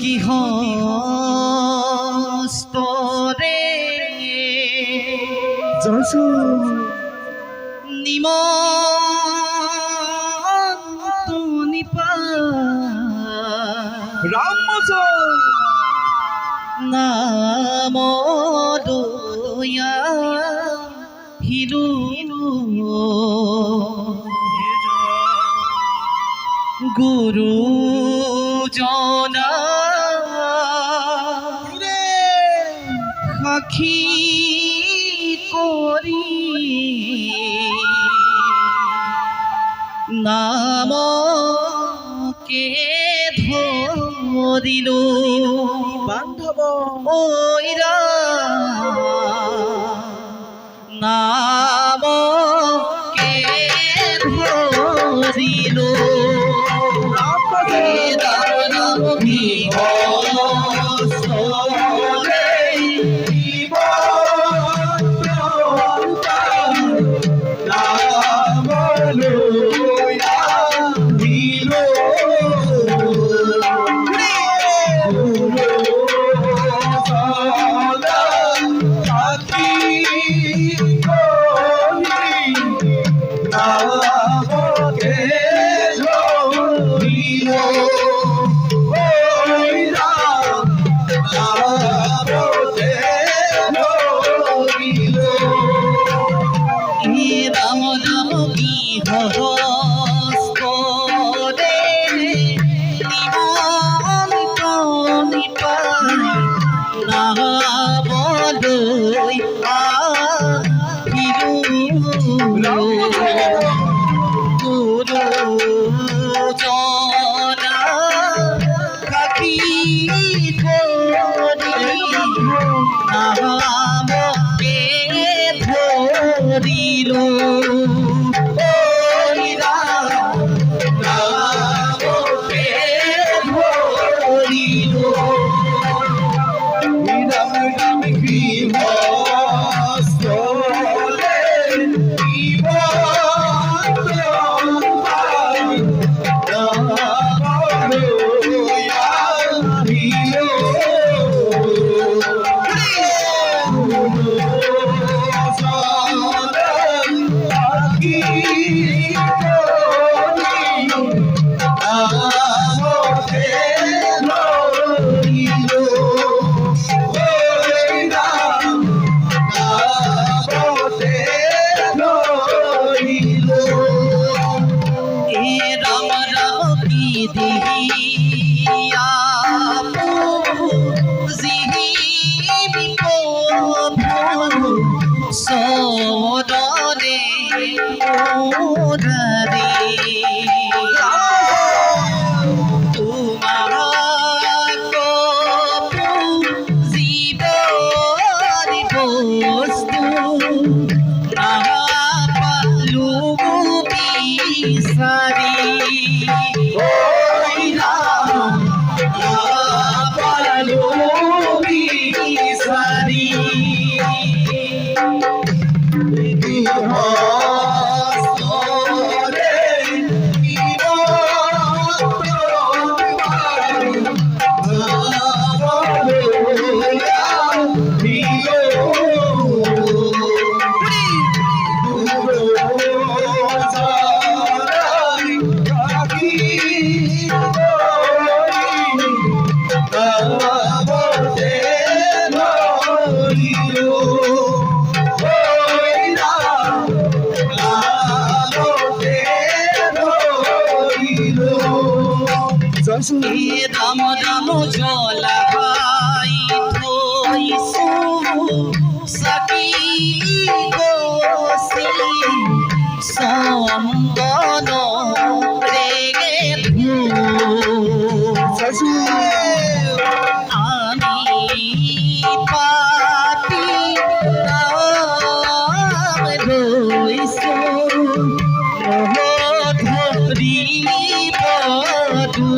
গৃহস্থরে নাম দয়া হিরু গুরু জনা সাক্ষী করি নামকে ধরিল বান্ধব ওইরা নামকে ধরিল রাম রাম জলা ভাই থইসু সাকি গোসি সম্বন রেগে ধু আমি পাতি নাম ধইসু ধরি বধু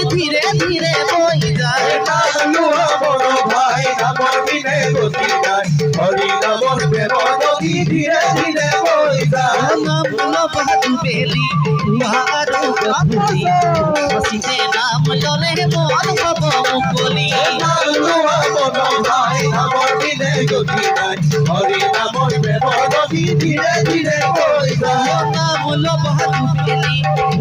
ধীরে ধীরে বই যায় নামলুয়া বড় ভাই নামর বিনে গতি নাই হরি নামর প্রেম নদী ধীরে ধীরে বই যায় নাম বাহাদু বেলি উহারু গধুলি বসিতে নাম ললে মন হব মুকলি নামলুয়া বড় ভাই নামর বিনে গতি নাই হরি নামর প্রেম নদী ধীরে ধীরে বই যায় নাম বাহাদু বেলি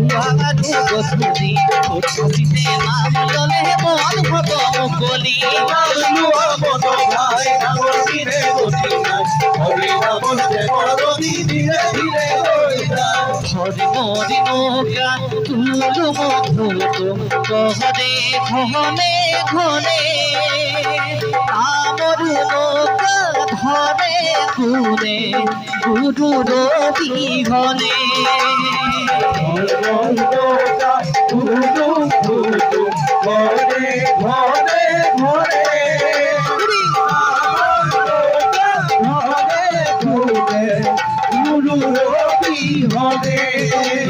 উহারু গধুলি বসিতে নাম ললে মন হব মুকলি নামলুয়া বড় ভাই নামর বিনে গতি নাই হরি নামর প্রেম নদী ধীরে ধীরে বই যায় হরি মরি নৌকা তুলো মধুতো কহরে ঘনে ঘনে আমর নৌকা ধরে গুনে গুরু বিঘনে ঘরে ঘরে ঘরে গুরু রবি হবে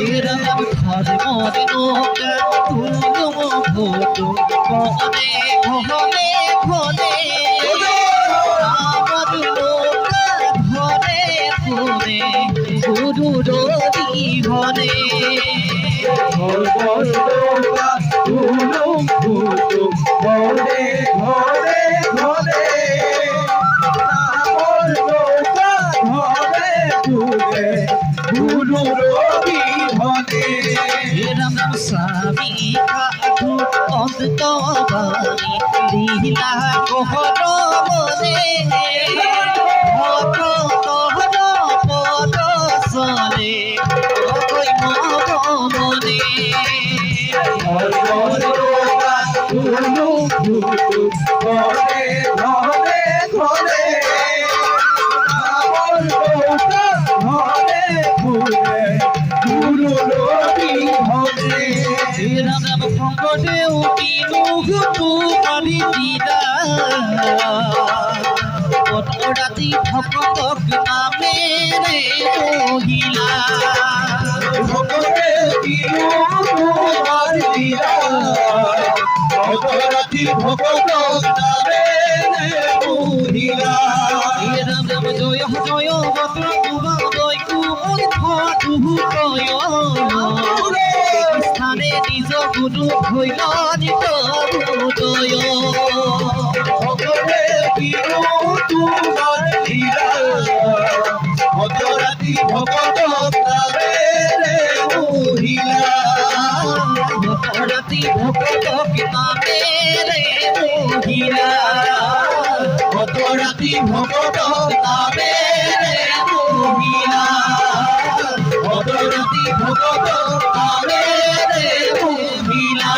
এরম হরি মরি নৌকা তুলো মধুতো কহরে ঘনে ঘনে আমর নৌকা ধরে গুনে গুরু বিঘনে ঘরে ঘরে ঘরে ঘরে গুরু রবি হবে এরম স্বামী খাটু অন্তবাণী লীলা কোহর মনে ভক্ত তোহর পদ সলে অগৈ মগ মনে ঘরে ঘরে ঘরে ঘরে গুরু রবি হবে এরম ভঙ্গতে উঠি মুহুতু পারি দিলা কত রাতি ভক্তক নামে রে মহিলা ভগতে দিও তোমার দিলা অপরাধী ভগত নামে মহিলা এরম জয় জয় বক্র কুবা জয় কুমুদ ফটু জয় স্থানে নিজ গুরু হইল নিত উদয় ভগতে দিও তোমার দিলা অপরাধী ভগত নামে মহিলা রাতি ভক্ত নামে রে মহিলা কত রাতি ভগত নামে রে মহিলা কত রাতি ভগত নামে রে মহিলা